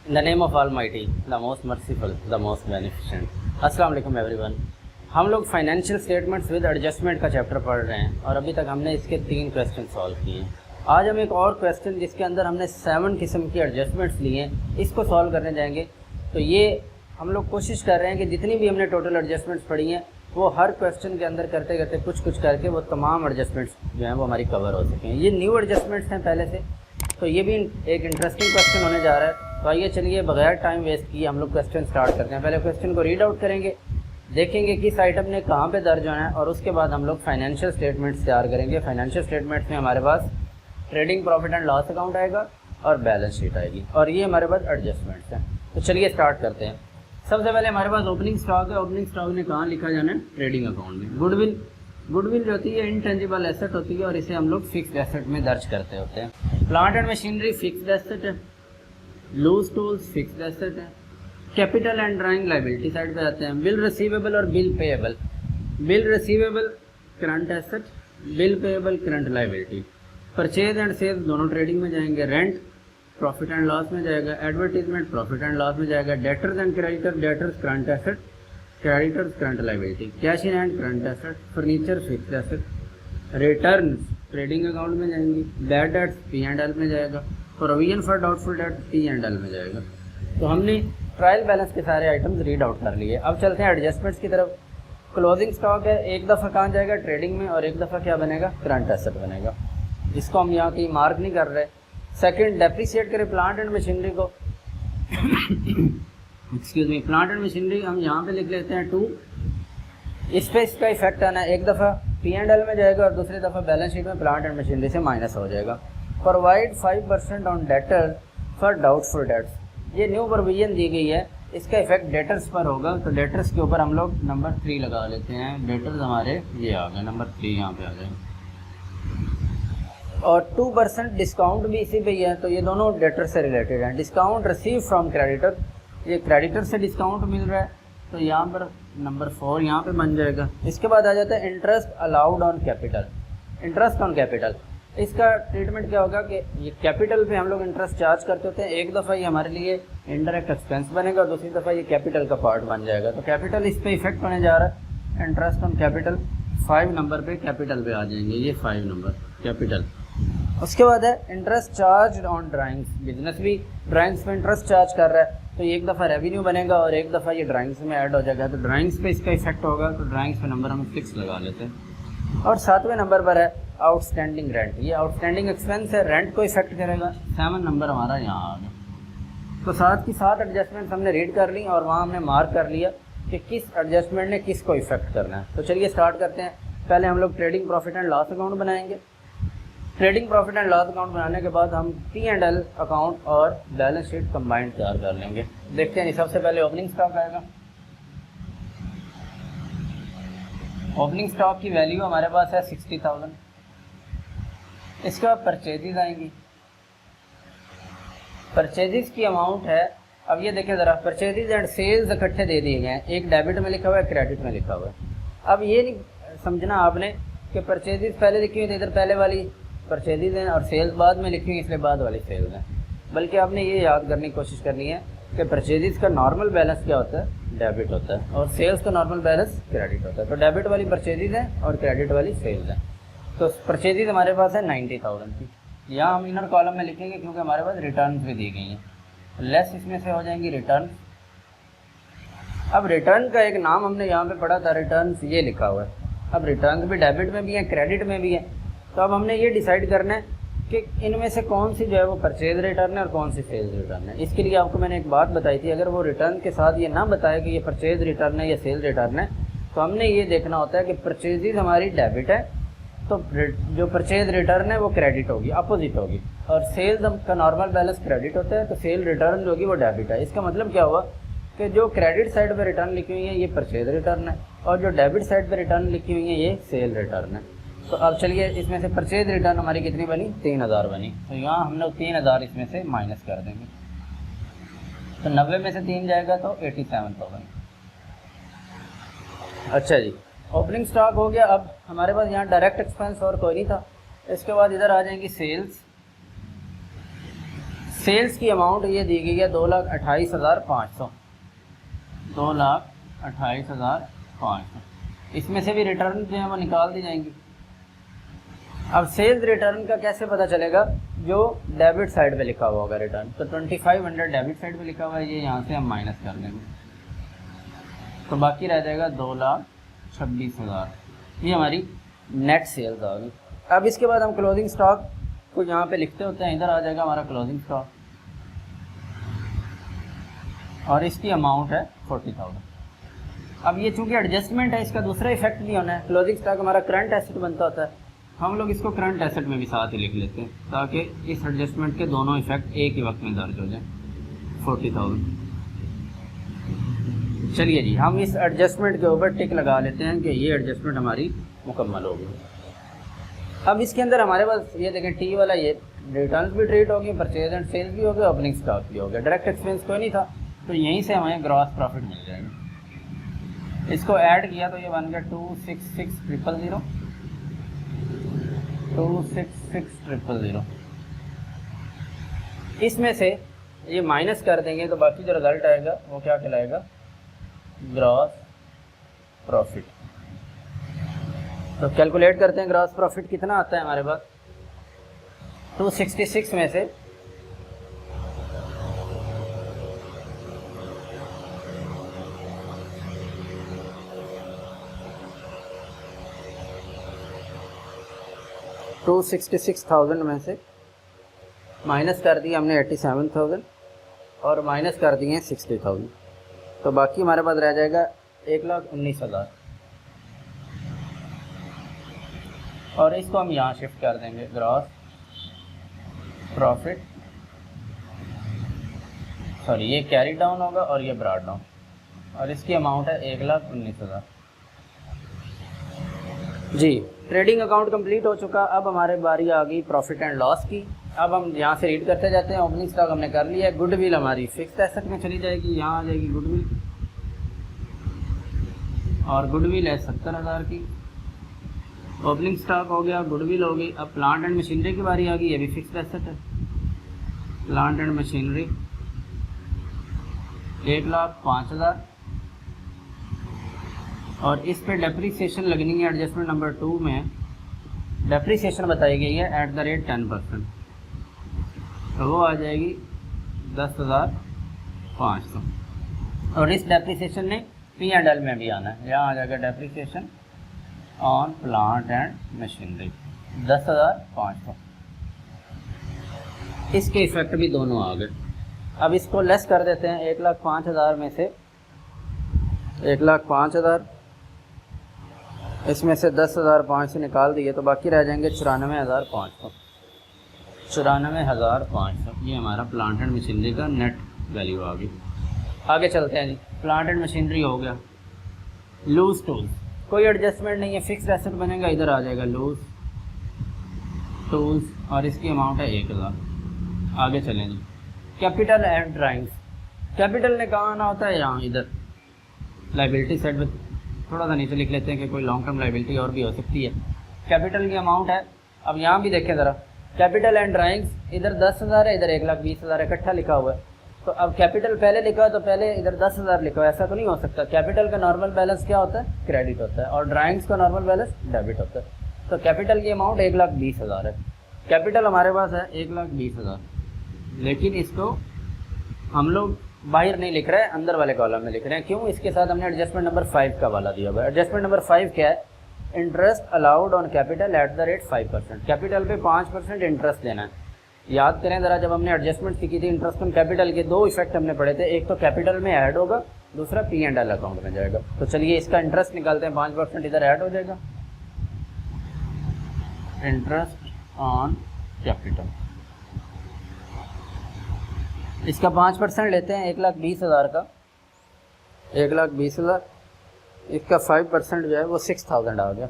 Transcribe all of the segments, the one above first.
In the name of Almighty, the most merciful, the most beneficent. अस्सलाम वालेकुम everyone. हम लोग फाइनेंशियल स्टेटमेंट्स विद एडजस्टमेंट का chapter पढ़ रहे हैं और अभी तक हमने इसके 3 क्वेश्चन सॉल्व किए हैं। आज हम एक और क्वेश्चन जिसके अंदर हमने 7 किस्म की एडजस्टमेंट्स लिए हैं इसको सॉल्व करने जाएंगे। तो ये हम लोग कोशिश कर रहे हैं कि जितनी भी हमने टोटल एडजस्टमेंट्स पढ़ी हैं वो हर क्वेश्चन के अंदर करते करते कुछ करके वो तमाम एडजस्टमेंट्स जो हैं वो हमारी कवर हो सकें। ये न्यू एडजस्टमेंट्स हैं पहले से, तो ये भी एक इंटरेस्टिंग क्वेश्चन होने जा रहा है। तो आइए चलिए बगैर टाइम वेस्ट किए हम लोग क्वेश्चन स्टार्ट करते हैं। पहले क्वेश्चन को रीड आउट करेंगे, देखेंगे किस आइटम ने कहाँ पे दर्ज होना है और उसके बाद हम लोग फाइनेंशियल स्टेटमेंट्स तैयार करेंगे। फाइनेंशियल स्टेटमेंट्स में हमारे पास trading profit and loss account आएगा और बैलेंस शीट आएगी और ये हमारे पास एडजस्टमेंट्स हैं। तो चलिए स्टार्ट करते हैं। सबसे पहले हमारे पास ओपनिंग स्टॉक है। ओपनिंग स्टॉक ने कहाँ लिखा जाना है? ट्रेडिंग अकाउंट में। गुडविल जो होती है इंटेंजिबल एसेट होती है और इसे हम लोग फिक्स्ड एसेट में दर्ज करते होते हैं। Plant and machinery fixed asset है, लूज टूल्स फिक्स्ड एसेट है। Capital and drawing liability side पे आते हैं। बिल रिसीवेबल और bill payable. Bill receivable current asset, bill payable current liability. Purchase and sales दोनों ट्रेडिंग में जाएंगे। रेंट प्रॉफिट एंड लॉस में जाएगा। एडवर्टीजमेंट प्रॉफिट एंड लॉस में जाएगा। Debtors and creditor, debtors current asset, creditors current liability. Cash in hand current asset, furniture fixed asset. Returns trading account में जाएंगी। Bad debts P&L में जाएगा। Provision for doubtful debt P&L में जाएगा। तो हमने ट्रायल बैलेंस के सारे आइटम्स रीड आउट कर लिए। अब चलते हैं एडजस्टमेंट्स की तरफ। क्लोजिंग स्टॉक है, एक दफ़ा कहाँ जाएगा? ट्रेडिंग में, और एक दफ़ा क्या बनेगा? करंट एसेट बनेगा। इसको हम यहाँ की मार्क नहीं कर रहे। सेकंड, डेप्रिसिएट करें प्लांट एंड मशीनरी को। Excuse me, plant and machinery हम यहाँ पे लिख लेते हैं 2। इस पर इसका इफेक्ट आना है, एक दफ़ा P&L में जाएगा और दूसरी दफ़ा बैलेंस शीट में प्लांट एंड मशीनरी से माइनस हो जाएगा। Provide 5% on debtor for doubtful debts. ये न्यू प्रोविजन दी गई है, इसका इफेक्ट डेटर्स पर होगा। तो डेटर्स के ऊपर हम लोग नंबर 3 लगा लेते हैं। डेटर्स हमारे ये आ गए, नंबर 3 यहाँ पे आ गए। और 2% डिस्काउंट भी इसी पे ही है, तो ये दोनों डेटर से रिलेटेड हैं। डिस्काउंट रिसीव फ्रॉम क्रेडिटर, ये क्रेडिटर से डिस्काउंट मिल रहा है, तो यहाँ पर नंबर 4 यहाँ पे बन जाएगा। इसके बाद आ जाता है interest allowed on capital. Interest on capital, इसका ट्रीटमेंट क्या होगा कि ये कैपिटल पे हम लोग इंटरेस्ट चार्ज करते होते हैं। एक दफ़ा ये हमारे लिए इनडायरेक्ट एक्सपेंस बनेगा और दूसरी दफ़ा ये कैपिटल का पार्ट बन जाएगा। तो कैपिटल इस पर इफेक्ट होने जा रहा है। इंटरेस्ट ऑन कैपिटल 5 नंबर पे कैपिटल पे आ जाएंगे, ये 5 नंबर कैपिटल। उसके बाद है interest charge on drawings. Business भी ड्राइंग्स में इंटरेस्ट चार्ज कर रहा है, तो एक दफ़ा रेवेन्यू बनेगा और एक दफ़ा ये ड्राइंग्स में ऐड हो जाएगा। तो ड्राइंग्स पे इसका इफेक्ट होगा, तो ड्राइंग्स पे नंबर हम 6 लगा लेते हैं। और 7वें नंबर पर है आउटस्टैंडिंग रेंट। ये आउटस्टैंडिंग एक्सपेंस है, रेंट को इफेक्ट करेगा। 7 नंबर हमारा यहाँ आ गया। तो 7 की 7 एडजस्टमेंट्स हमने रीड कर ली और वहाँ हमने मार्क कर लिया कि किस एडजस्टमेंट ने किस को इफेक्ट करना है। तो चलिए स्टार्ट करते हैं। पहले हम लोग trading profit and loss account बनाएंगे। Trading profit and loss account बनाने के बाद हम P&L अकाउंट और बैलेंस शीट कंबाइंड तैयार कर लेंगे। देखते हैं, सबसे पहले ओपनिंग स्टॉक आएगा। ओपनिंग स्टॉक की वैल्यू हमारे पास है 60,000। इसके बाद परचेजेज आएंगी। परचेजेज की अमाउंट है, अब ये देखें ज़रा, परचेजेज एंड सेल्स इकट्ठे दे दिए गए हैं। एक डेबिट में लिखा हुआ है, क्रेडिट में लिखा हुआ है। अब ये नहीं समझना आपने कि परचेजेज पहले लिखी हुई थी, इधर पहले वाली परचेजेज हैं और सेल्स बाद में लिखी हुई इसलिए बाद वाली सेल्स हैं। बल्कि आपने ये याद करने की कोशिश करनी है कि परचेजेज का नॉर्मल बैलेंस क्या होता है? डेबिट होता है, और सेल्स का नॉर्मल बैलेंस क्रेडिट होता है। तो डेबिट वाली परचेजेज हैं और क्रेडिट वाली सेल्स हैं। तो परचेजेज हमारे पास है 90,000 की। यहाँ हम इनर कॉलम में लिखेंगे क्योंकि हमारे पास रिटर्न भी दी गई हैं। लेस इसमें से हो जाएंगी रिटर्न। अब रिटर्न का एक नाम हमने यहाँ पे पढ़ा था, रिटर्न ये लिखा हुआ है। अब रिटर्न भी डेबिट में भी है, क्रेडिट में भी है। तो अब हमने ये डिसाइड करना है कि इनमें से कौन सी जो है वो परचेज रिटर्न है और कौन सी सेल्स रिटर्न है। इसके लिए आपको मैंने एक बात बताई थी, अगर वो रिटर्न के साथ ये ना बताया कि ये परचेज रिटर्न है या सेल्स रिटर्न है, तो हमने ये देखना होता है कि परचेजेज हमारी डेबिट है, तो जो परचेज रिटर्न है वो क्रेडिट होगी, अपोजिट होगी। और सेल्स का नॉर्मल बैलेंस क्रेडिट होता है, तो सेल रिटर्न जो होगी वो डेबिट है। इसका मतलब क्या हुआ कि जो क्रेडिट साइड पर रिटर्न लिखी हुई है ये परचेज रिटर्न है और जो डेबिट साइड पर रिटर्न लिखी हुई है ये सेल रिटर्न है। तो अब चलिए, इसमें से परचेज रिटर्न हमारी कितनी बनी? 3,000 बनी। तो यहाँ हम लोग 3,000 इसमें से माइनस कर देंगे। तो 90 में से 3 जाएगा तो 87,000। अच्छा जी, ओपनिंग स्टॉक हो गया। अब हमारे पास यहाँ डायरेक्ट एक्सपेंस और कोई नहीं था। इसके बाद इधर आ जाएंगी सेल्स। सेल्स की अमाउंट ये दी गई है 2,28,500, 2,28,500। इसमें से भी रिटर्न जो है वो निकाल दी जाएंगी। अब सेल्स रिटर्न का कैसे पता चलेगा? जो डेबिट साइड पे लिखा हुआ होगा रिटर्न, तो 2500 डेबिट साइड पे लिखा हुआ है, ये यहाँ से हम माइनस कर देंगे, तो बाकी रह जाएगा 2,26,000। ये हमारी नेट सेल्स आ गई। अब इसके बाद हम क्लोजिंग स्टॉक को यहाँ पे लिखते होते हैं, इधर आ जाएगा हमारा क्लोजिंग स्टॉक, और इसकी अमाउंट है 40,000। अब ये चूँकि एडजस्टमेंट है, इसका दूसरा इफेक्ट भी होना है। क्लोजिंग स्टॉक हमारा करंट एसेट बनता होता है, हम लोग इसको करंट एसेट में भी साथ ही लिख लेते हैं, ताकि इस एडजस्टमेंट के दोनों इफेक्ट एक ही वक्त में दर्ज हो जाए। 40,000। चलिए जी, हम इस एडजस्टमेंट के ऊपर टिक लगा लेते हैं कि ये एडजस्टमेंट हमारी मुकम्मल हो गई। अब इसके अंदर हमारे पास ये देखें, टी वाला ये रिटर्न भी ट्रीट हो गई, परचेज एंड सेल्स भी हो गया, ओपनिंग स्टॉक भी हो गया, डायरेक्ट एक्सपेंस कोई नहीं था, तो यहीं से हमें ग्रॉस प्रॉफिट मिल जाएगा। इसको ऐड किया तो ये बन गया 266,000, 266,000। इसमें से ये माइनस कर देंगे तो बाकी जो रिजल्ट आएगा वो क्या कहलाएगा? Gross profit. तो कैलकुलेट करते हैं ग्रॉस प्रॉफिट कितना आता है हमारे पास। 266 में से 266,000 में से माइनस कर दिए हमने 87,000 और माइनस कर दिए 60,000, तो बाकी हमारे पास रह जाएगा 1,19,000, और इसको हम यहाँ शिफ्ट कर देंगे ग्रॉस प्रॉफिट, सॉरी ये कैरी डाउन होगा और ये ब्रॉड डाउन, और इसकी अमाउंट है 1,19,000। जी, ट्रेडिंग अकाउंट कंप्लीट हो चुका। अब हमारे बारी आ गई प्रॉफिट एंड लॉस की। अब हम यहाँ से रीड करते जाते हैं। ओपनिंग स्टॉक हमने कर लिया है। गुडविल हमारी फिक्स्ड एसेट में चली जाएगी, यहाँ आ जाएगी गुडविल, और गुडविल है 70,000 की। ओपनिंग स्टॉक हो गया, गुडविल हो गई। अब प्लांट एंड मशीनरी की बारी आ गई, ये भी फिक्स्ड एसेट है। प्लांट एंड मशीनरी 1,05,000, और इस पे डेप्रीसिएशन लगनी है। एडजस्टमेंट नंबर 2 में डेप्रीसिएशन बताई गई है @10%, तो वो आ जाएगी 10,500, और इस डेप्रीसिएशन ने P&L में भी आना है। यहाँ आ जाएगा depreciation on plant and machinery 10,500। इसके इफेक्ट भी दोनों आ गए। अब इसको लेस कर देते हैं। 1,05,000 में से 1,05,000, इसमें से 10,500 निकाल दिए तो बाकी रह जाएंगे 94,500। 94,500 ये हमारा प्लांट एंड मशीनरी का नेट वैल्यू आ गई। आगे चलते हैं जी। प्लांट एंड मशीनरी हो गया। लूज टूल्स, कोई एडजस्टमेंट नहीं है, फिक्स्ड एसेट बनेगा। इधर आ जाएगा लूज टूल्स, और इसकी अमाउंट है 1,000। आगे चलें जी। कैपिटल एंड ड्राइंग्स, कैपिटल ने कहाँ आना होता है? यहाँ इधर लाइबिलिटी साइड में थोड़ा सा नीचे लिख लेते हैं कि कोई लॉन्ग टर्म लाइबिलिटी और भी हो सकती है। कैपिटल की अमाउंट है, अब यहाँ भी देखें ज़रा, कैपिटल एंड ड्राइंग्स इधर 10,000 है, इधर 1,20,000 इकट्ठा लिखा हुआ है। तो अब कैपिटल पहले लिखा है तो पहले इधर 10,000 लिखा हुआ है, ऐसा तो नहीं हो सकता। कैपिटल का नॉर्मल बैलेंस क्या होता है? क्रेडिट होता है, और ड्राइंग्स का नॉर्मल बैलेंस डेबिट होता है। तो कैपिटल की अमाउंट 1,20,000 है। कैपिटल हमारे पास है 1,20,000, लेकिन इसको हम लोग बाहर नहीं लिख रहे हैं, अंदर वाले कॉलम में लिख रहे हैं। क्यों? इसके साथ हमने एडजस्टमेंट नंबर 5 का वाला दिया हुआ है। एडजस्टमेंट नंबर 5 क्या है? Interest allowed on capital @5%। Capital पे 5% इंटरेस्ट देना है। याद करें ज़रा, जब हमने एडजस्टमेंट सीखी थी इंटरेस्ट ऑन कैपिटल के, 2 इफेक्ट हमने पढ़े थे। एक तो कैपिटल में ऐड होगा, दूसरा P&L अकाउंट में जाएगा। तो चलिए इसका इंटरेस्ट निकालते हैं। 5% इधर ऐड हो जाएगा, इंटरेस्ट ऑन कैपिटल। इसका 5% लेते हैं 1,20,000 का, 1,20,000। इसका 5% जो है वो 6,000 आ गया,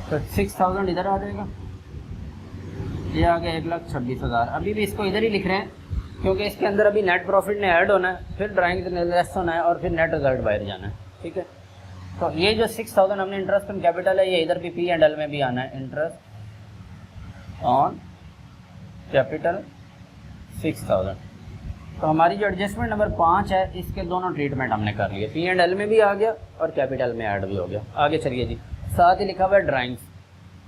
तो 6,000 इधर आ जाएगा। ये आ गया 1,26,000। अभी भी इसको इधर ही लिख रहे हैं क्योंकि इसके अंदर अभी नेट प्रॉफिट ने ऐड होना है, फिर ड्राइंग लेस होना है, और फिर नेट रिजल्ट बाहर जाना है। ठीक है, तो ये जो 6,000 हमने इंटरेस्ट ऑन कैपिटल है, ये इधर भी P&L में भी आना है। Interest on capital 6000। तो हमारी जो एडजस्टमेंट नंबर 5 है, इसके दोनों ट्रीटमेंट हमने कर लिए, P&L में भी आ गया और कैपिटल में ऐड भी हो गया। आगे चलिए जी, साथ ही लिखा हुआ है ड्राइंग्स।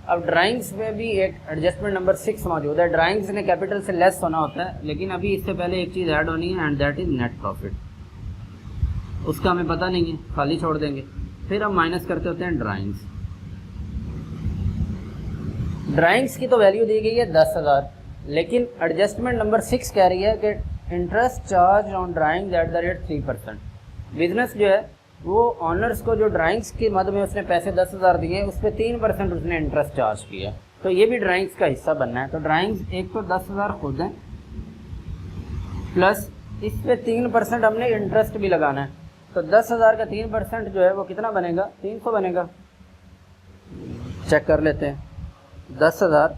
अब ड्राइंग्स में भी एक एडजस्टमेंट नंबर 6 मौजूद है। ड्राइंग्स ने कैपिटल से लेस होना होता है, लेकिन अभी इससे पहले एक चीज़ ऐड होनी है and that is net profit. उसका हमें पता नहीं है, खाली छोड़ देंगे। फिर हम माइनस करते होते हैं ड्राइंग्स। ड्राइंग्स की तो वैल्यू दी गई है 10,000, लेकिन एडजस्टमेंट नंबर 6 कह रही है कि interest charge on drawing at the rate 3%। Business जो है वो ऑनर्स को जो ड्राइंग्स की मद में उसने पैसे 10,000 दिए, उस पर 3% उसने इंटरेस्ट चार्ज किया, तो ये भी ड्राइंग्स का हिस्सा बनना है। तो ड्राइंग्स एक तो 10,000 खुद है, प्लस इस पर 3% हमने इंटरेस्ट भी लगाना है। तो 10,000 का 3% जो है वो कितना बनेगा, 300 बनेगा। चेक कर लेते हैं, 10,000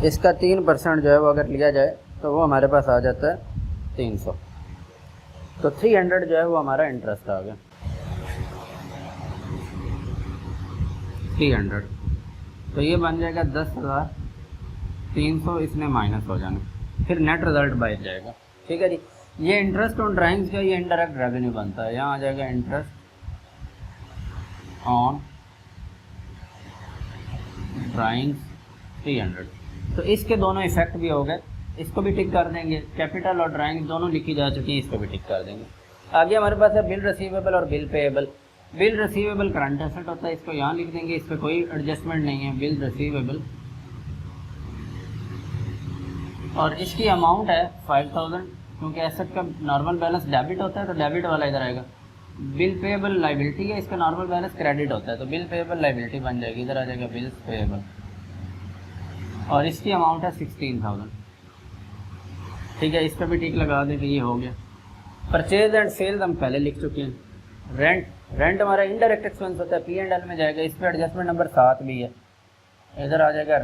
इसका 3% जो है वो अगर लिया जाए तो वो हमारे पास आ जाता है 300। तो 300 जो है वो हमारा इंटरेस्ट आ गया, 300। तो ये बन जाएगा 10,300, इसमें माइनस हो जाना, फिर नेट रिजल्ट बच जाएगा। ठीक है जी, ये इंटरेस्ट ऑन ड्राइंग्स का ये इनडायरेक्ट रेवेन्यू बनता है। यहाँ आ जाएगा इंटरेस्ट ऑन ड्राइंग्स 300। तो इसके दोनों इफेक्ट भी हो गए, इसको भी टिक कर देंगे। कैपिटल और ड्राइंग दोनों लिखी जा चुकी हैं, इसको भी टिक कर देंगे। आगे हमारे पास है बिल रिसीवेबल और bill payable. Bill receivable current asset होता है, इसको यहाँ लिख देंगे, इस पर कोई एडजस्टमेंट नहीं है। बिल रिसीवेबल और इसकी अमाउंट है 5000, क्योंकि एसेट का नॉर्मल बैलेंस डेबिट होता है तो डेबिट वाला इधर आएगा। बिल पेएबल लाइबिलिटी है, इसका नॉर्मल बैलेंस क्रेडिट होता है तो बिल पेएबल लाइबिलिटी बन जाएगी, इधर आ जाएगा बिल्स पेएबल और इसकी अमाउंट है 16,000। ठीक है, इस पर भी टिक लगा दें कि ये हो गया। परचेज एंड सेल्स हम पहले लिख चुके हैं। रेंट हमारा इनडायरेक्ट एक्सपेंस होता है, P&L में जाएगा, इस पर एडजस्टमेंट नंबर 7 भी है, इधर आ जाएगा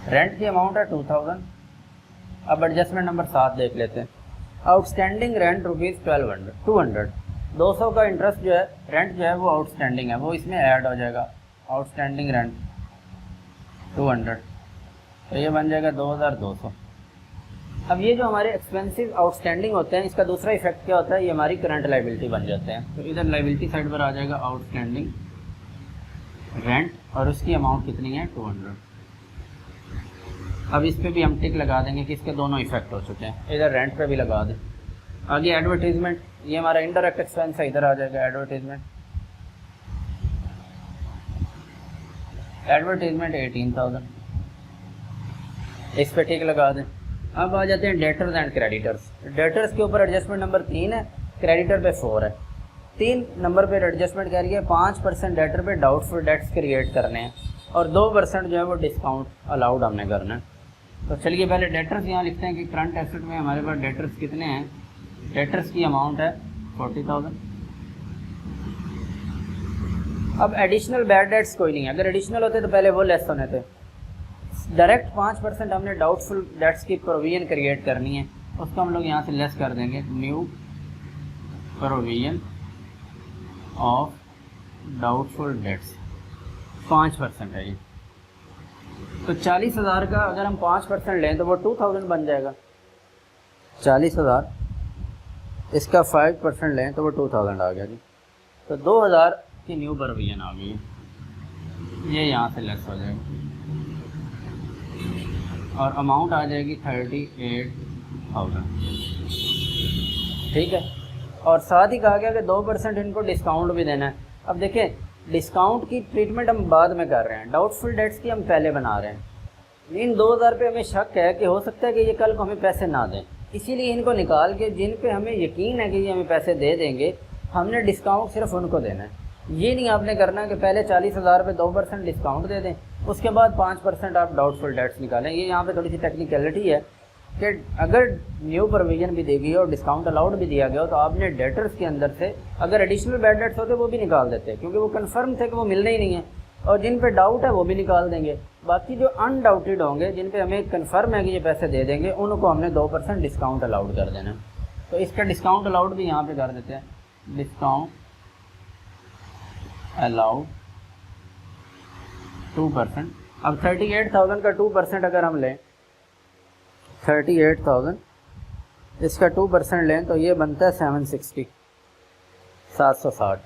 रेंट की अमाउंट है 2000। अब एडजस्टमेंट नंबर 7 देख लेते हैं। Outstanding rent rupees 200। 200 का इंटरेस्ट जो है, रेंट जो है वो आउटस्टैंडिंग है, वो इसमें ऐड हो जाएगा। आउटस्टैंडिंग रेंट 200, तो ये बन जाएगा 2200। अब ये जो हमारे एक्सपेंसिव आउटस्टैंडिंग होते हैं, इसका दूसरा इफेक्ट क्या होता है, ये हमारी करंट लाइबिलिटी बन जाते हैं। तो इधर लाइबिलिटी साइड पर आ जाएगा आउटस्टैंडिंग रेंट और उसकी अमाउंट कितनी है, 200। अब इस पर भी हम टिक लगा देंगे कि इसके दोनों इफेक्ट हो चुके हैं। इधर रेंट पे भी लगा दें। आगे एडवर्टीजमेंट, ये हमारा इनडायरेक्ट एक्सपेंस है, इधर आ जाएगा एडवर्टीजमेंट 18,000, इस पर टिक लगा दें। अब आ जाते हैं डेटर्स एंड क्रेडिटर्स। डेटर्स के ऊपर एडजस्टमेंट नंबर 3 है, क्रेडिटर पे 4 है। 3 नंबर पे एडजस्टमेंट कह रही है 5% डेटर पे डाउटफुल डेट्स क्रिएट करने हैं और 2% जो है वो डिस्काउंट अलाउड हमने करना है। तो चलिए पहले डेटर्स यहाँ लिखते हैं कि करंट एसेट में हमारे पास डेटर्स कितने हैं। डेटर्स की अमाउंट है 40,000। अब एडिशनल बैड डेट्स कोई नहीं है, अगर एडिशनल होते तो पहले वो लेस होने थे। डायरेक्ट 5% हमने डाउटफुल डेट्स की प्रोविजन क्रिएट करनी है, उसको हम लोग यहाँ से लेस कर देंगे। New provision of doubtful debts 5% है ये। तो 40,000 का अगर हम 5% लें तो वो 2000 बन जाएगा। 40,000 इसका 5% लें तो वो 2000 आ गया जी। तो 2000 की न्यू प्रोविजन आ गई है, ये यहाँ से लेस हो जाएगा और अमाउंट आ जाएगी 38,000। ठीक है, और साथ ही कहा गया कि 2% इनको डिस्काउंट भी देना है। अब देखें, डिस्काउंट की ट्रीटमेंट हम बाद में कर रहे हैं, डाउटफुल डेट्स की हम पहले बना रहे हैं। इन 2000 पे हमें शक है कि हो सकता है कि ये कल को हमें पैसे ना दें, इसीलिए इनको निकाल के जिन पे हमें यकीन है कि ये हमें पैसे दे देंगे, हमने डिस्काउंट सिर्फ उनको देना है। ये नहीं आपने करना कि पहले 40,000 पे 2% डिस्काउंट दे दें, उसके बाद 5% आप डाउटफुल डेट्स निकालें। ये यहाँ पे थोड़ी सी टेक्निकलिटी है कि अगर न्यू प्रोविजन भी दी गई और डिस्काउंट अलाउड भी दिया गया हो तो आपने डेटर्स के अंदर से अगर एडिशनल बैड डेट्स होते वो भी निकाल देते, क्योंकि वो कन्फर्म थे कि वो मिलने ही नहीं है, और जिन पे डाउट है वो भी निकाल देंगे। बाकी जो अनडाउटेड होंगे, जिन पे हमें कन्फर्म है कि ये पैसे दे देंगे, उनको हमने 2% डिस्काउंट अलाउड कर देना। तो इसका डिस्काउंट अलाउड भी यहाँ पे कर देते हैं। डिस्काउंट अलाउड 2% अब 38,000 का 2% अगर हम लें, 38,000 इसका 2% लें तो ये बनता है 760, 760।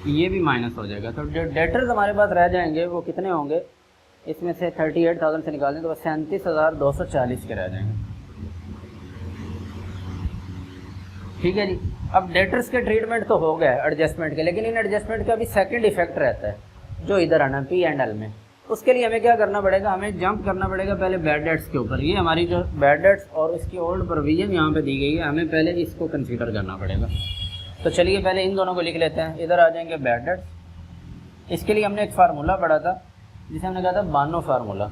ये भी माइनस हो जाएगा, तो जो डेटर्स हमारे पास रह जाएंगे वो कितने होंगे, इसमें से 38,000 से निकालें तो बस 37,240 के रह जाएंगे। ठीक है जी। अब डेटर्स के ट्रीटमेंट तो हो गए एडजस्टमेंट के, लेकिन इन एडजस्टमेंट का भी सेकंड इफेक्ट रहता है जो इधर आना पी एंड एल में। उसके लिए हमें क्या करना पड़ेगा, हमें जंप करना पड़ेगा पहले बैड डेट्स के ऊपर। ये हमारी जो बैड डेट्स और इसकी ओल्ड प्रोविजन यहाँ पे दी गई है, हमें पहले इसको कंसीडर करना पड़ेगा। तो चलिए पहले इन दोनों को लिख लेते हैं। इधर आ जाएंगे बैड डेट्स। इसके लिए हमने एक फार्मूला पढ़ा था जिसे हमने कहा था Bano formula,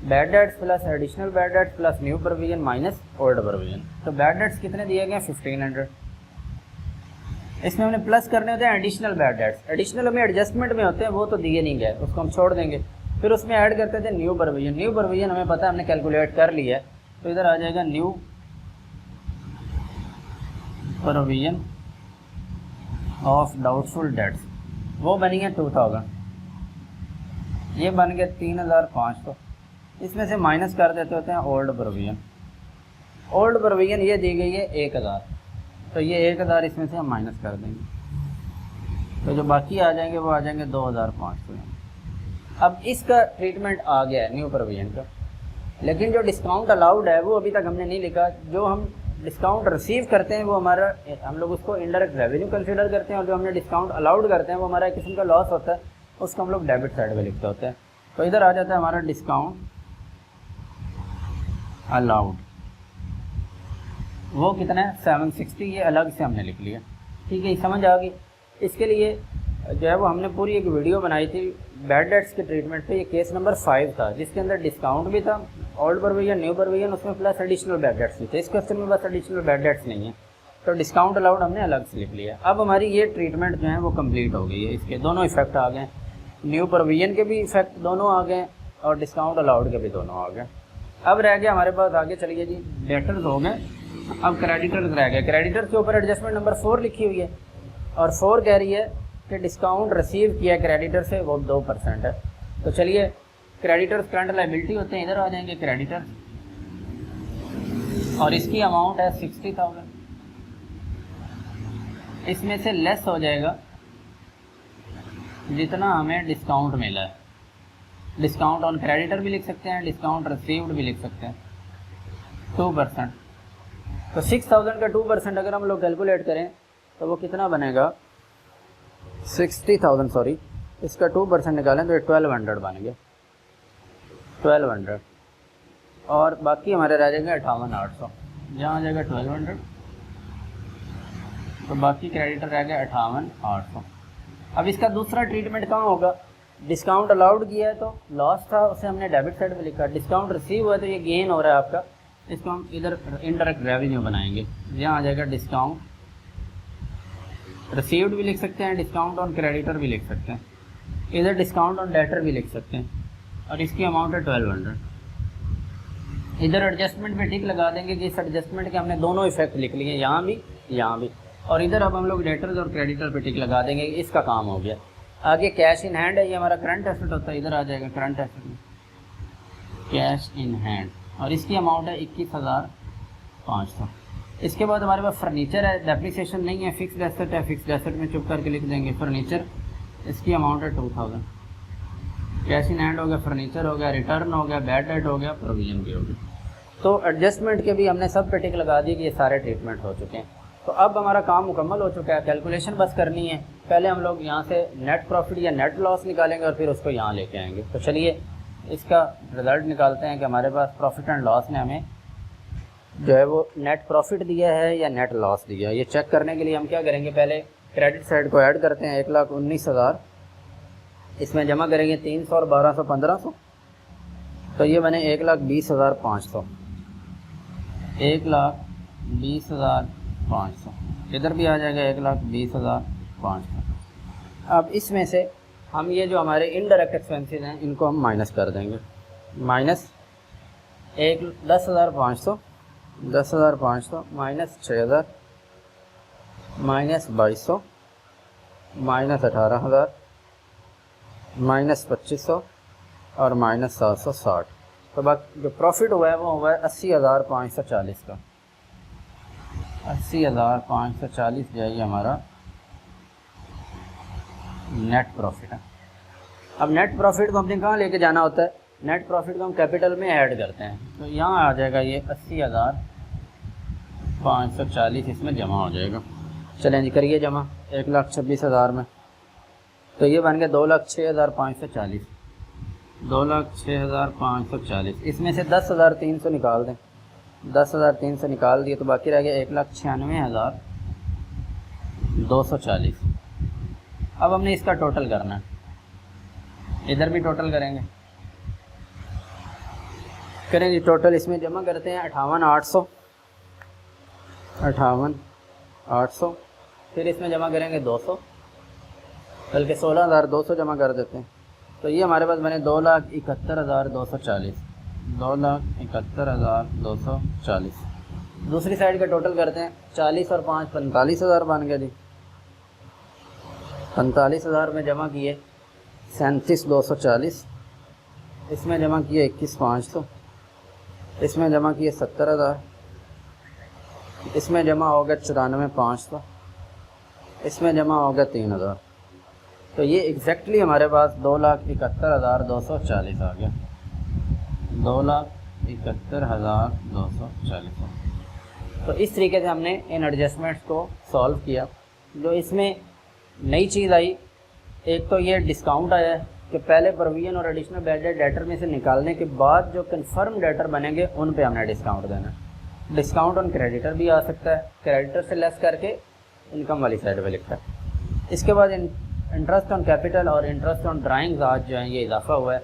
bad debts plus additional bad debts plus new provision minus old provision. तो बैड डेट्स कितने दिए गए हैं, 1500। इसमें हमने प्लस करने होते हैं एडिशनल बैड डेट्स। एडिशनल हमें एडजस्टमेंट में होते हैं, वो तो दिए नहीं गए, उसको हम छोड़ देंगे। फिर उसमें ऐड करते थे न्यू प्रोविजन। न्यू प्रोविजन हमें पता है, हमने कैलकुलेट कर लिया है। तो इधर आ जाएगा new provision of doubtful debts, वो बनी है 2000, ये बन गए 3500। इसमें से माइनस कर देते होते हैं ओल्ड प्रोविजन। ओल्ड प्रोविजन ये दी गई है 1000, तो ये 1000 इसमें से हम माइनस कर देंगे, तो जो बाकी आ जाएंगे वो आ जाएंगे 2500। अब इसका ट्रीटमेंट आ गया है न्यू प्रोविजन का, लेकिन जो डिस्काउंट अलाउड है वो अभी तक हमने नहीं लिखा। जो हम डिस्काउंट रिसीव करते हैं वो हमारा, हम लोग उसको इनडायरेक्ट रेवेन्यू कंसीडर करते हैं, और जो हमने डिस्काउंट अलाउड करते हैं वो हमारा एक किस्म का लॉस होता है, उसको हम लोग डेबिट साइड में लिखते होते हैं। तो इधर आ जाता है हमारा डिस्काउंट अलाउड, वो कितना है 760, ये अलग से हमने लिख लिया। ठीक है, समझ आ गई। इसके लिए जो है वो हमने पूरी एक वीडियो बनाई थी बैड डेट्स के ट्रीटमेंट पे। ये केस नंबर 5 था जिसके अंदर डिस्काउंट भी था, ओल्ड प्रोविजन, न्यू प्रोविजन, उसमें प्लस एडिशनल बैड डेट्स भी थे। इस क्वेश्चन में बस एडिशनल बैड डेट्स नहीं है, तो डिस्काउंट अलाउड हमने अलग से लिख लिया। अब हमारी ये ट्रीटमेंट जो है वो कंप्लीट हो गई है, इसके दोनों इफेक्ट आ गए, न्यू प्रोविजन के भी इफेक्ट दोनों आ गए और डिस्काउंट अलाउड के भी दोनों आ गए। अब रह गया हमारे पास आगे, चलिए जी, डेटर्स हो गए, अब क्रेडिटर्स रह गए। क्रेडिटर्स के ऊपर एडजस्टमेंट नंबर 4 लिखी हुई है, और 4 कह रही है कि डिस्काउंट रिसीव किया क्रेडिटर से वो 2% है। तो चलिए, क्रेडिटर्स करंट लायबिलिटी होते हैं, इधर आ जाएंगे क्रेडिटर्स, और इसकी अमाउंट है 60,000। इसमें से लेस हो जाएगा जितना हमें डिस्काउंट मिला है। डिस्काउंट ऑन क्रेडिटर भी लिख सकते हैं, डिस्काउंट रिसीव्ड भी लिख सकते हैं, 2%। तो 6000 का 2% अगर हम लोग कैलकुलेट करें तो वो कितना बनेगा, 60,000 सॉरी, इसका 2% निकालें तो 1200 बन गया, 1200। और बाकी हमारे रह जाएंगे 58,800, जहाँ आ जाएगा 1200, तो बाकी क्रेडिटर रह गया 58,800। अब इसका दूसरा ट्रीटमेंट कहाँ होगा, डिस्काउंट अलाउड किया है तो लॉस था, उसे हमने डेबिट साइड पे लिखा। डिस्काउंट रिसीव हुआ तो ये गेन हो रहा है आपका, इसको हम इधर इनडायरेक्ट रेवेन्यू बनाएंगे, यहाँ आ जाएगा डिस्काउंट रिसीव्ड भी लिख सकते हैं, डिस्काउंट ऑन क्रेडिटर भी लिख सकते हैं, इधर डिस्काउंट ऑन डेटर भी लिख सकते हैं, और इसकी अमाउंट है 1200। इधर एडजस्टमेंट पे टिक लगा देंगे कि इस एडजस्टमेंट के हमने दोनों इफेक्ट लिख लिए, यहाँ भी यहाँ भी, और इधर अब हम लोग डेटर्स और क्रेडिटर पे टिक लगा देंगे, इसका काम हो गया। आगे कैश इन हैंड है, ये हमारा करंट एसेट होता है, इधर आ जाएगा करंट एसेट में कैश इन हैंड, और इसकी अमाउंट है 21,500। इसके बाद हमारे पास फर्नीचर है, डेप्रिसिएशन नहीं है, फिक्स्ड एसेट है, फिक्स्ड एसेट में चुप करके लिख देंगे फर्नीचर, इसकी अमाउंट है 2000। कैश इन हैंड हो गया, फर्नीचर हो गया, रिटर्न हो गया, बैड डेट हो गया, प्रोविजन भी हो गया। तो एडजस्टमेंट के भी हमने सब पे टिक लगा दी कि ये सारे ट्रीटमेंट हो चुके हैं। तो अब हमारा काम मुकम्मल हो चुका है, कैलकुलेशन बस करनी है। पहले हम लोग यहाँ से नेट प्रॉफिट या नेट लॉस निकालेंगे और फिर उसको यहाँ लेके आएंगे। तो चलिए इसका रिज़ल्ट निकालते हैं कि हमारे पास प्रॉफिट एंड लॉस ने हमें जो है वो नेट प्रॉफिट दिया है या नेट लॉस दिया है। ये चेक करने के लिए हम क्या करेंगे, पहले क्रेडिट साइड को ऐड करते हैं, 1,19,000 इसमें जमा करेंगे 300 और 1200 1500, तो ये बने 1,20,500, 1,20,500। इधर भी आ जाएगा 1,20,500। अब इसमें से हम ये जो हमारे इनडायरेक्ट एक्सपेंसेस हैं इनको हम माइनस कर देंगे, माइनस 10,500 माइनस 6,000 माइनस 2,200 माइनस 18,000 -2500 और -760। तो बाकी जो प्रॉफिट हुआ है वो हुआ है 80,540 का। 80,540 जो है ये हमारा नेट प्रॉफिट है। अब नेट प्रॉफिट को हमने कहाँ लेके जाना होता है? नेट प्रॉफिट को हम कैपिटल में ऐड करते हैं, तो यहाँ आ जाएगा ये 80,540 इसमें जमा हो जाएगा। चलें जी करिए जमा 1,26,000 में, तो ये बन गया 2,06,540। 2,06,540 इसमें से 10,300 निकाल दें। 10,300 निकाल दिए तो बाकी रह गया 1,96,240। अब हमने इसका टोटल करना है, इधर भी टोटल करेंगे। जी टोटल इसमें जमा करते हैं 58,800। 58,800 फिर इसमें जमा करेंगे 200, बल्कि 16,200 जमा कर देते हैं। तो ये हमारे पास बने 2,71,240। 2,71,240। दूसरी साइड का टोटल करते हैं, 40 और 5 45,000 बन गया जी। 45,000 में जमा किए 37,240, इसमें जमा किए 21,500, इसमें जमा किए 70,000, इसमें जमा हो गया 94,500, इसमें जमा हो गया 3,000। तो ये एग्जैक्टली हमारे पास 2,71,240 आ गया। 2,71,240। तो इस तरीके से हमने इन एडजस्टमेंट्स को सॉल्व किया। जो इसमें नई चीज़ आई, एक तो ये डिस्काउंट आया है कि पहले प्रोविजन और एडिशनल बैड डेट डेटर में से निकालने के बाद जो कंफर्म डेटर बनेंगे उन पे हमने डिस्काउंट देना। डिस्काउंट ऑन क्रेडिटर भी आ सकता है, क्रेडिटर से लेस करके इनकम वाली साइड पे लिखता है। इसके बाद इंटरेस्ट ऑन कैपिटल और इंटरेस्ट ऑन ड्राइंग्स आज जो है ये इजाफा हुआ है।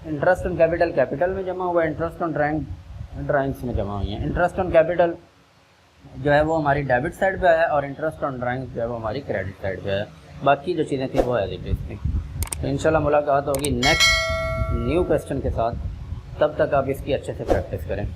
इंटरेस्ट ऑन कैपिटल कैपिटल में जमा हुआ है, इंटरेस्ट ऑन ड्राइंग्स में जमा हुई है। इंटरेस्ट ऑन कैपिटल जो है वो हमारी डेबिट साइड पे आया और इंटरेस्ट ऑन ड्राइंग्स जो है वो हमारी क्रेडिट साइड पे आया। बाकी जो चीज़ें थी वो एज इट इज़ थी। तो इंशाल्लाह मुलाकात होगी नेक्स्ट न्यू क्वेश्चन के साथ। तब तक आप इसकी अच्छे से प्रैक्टिस करें।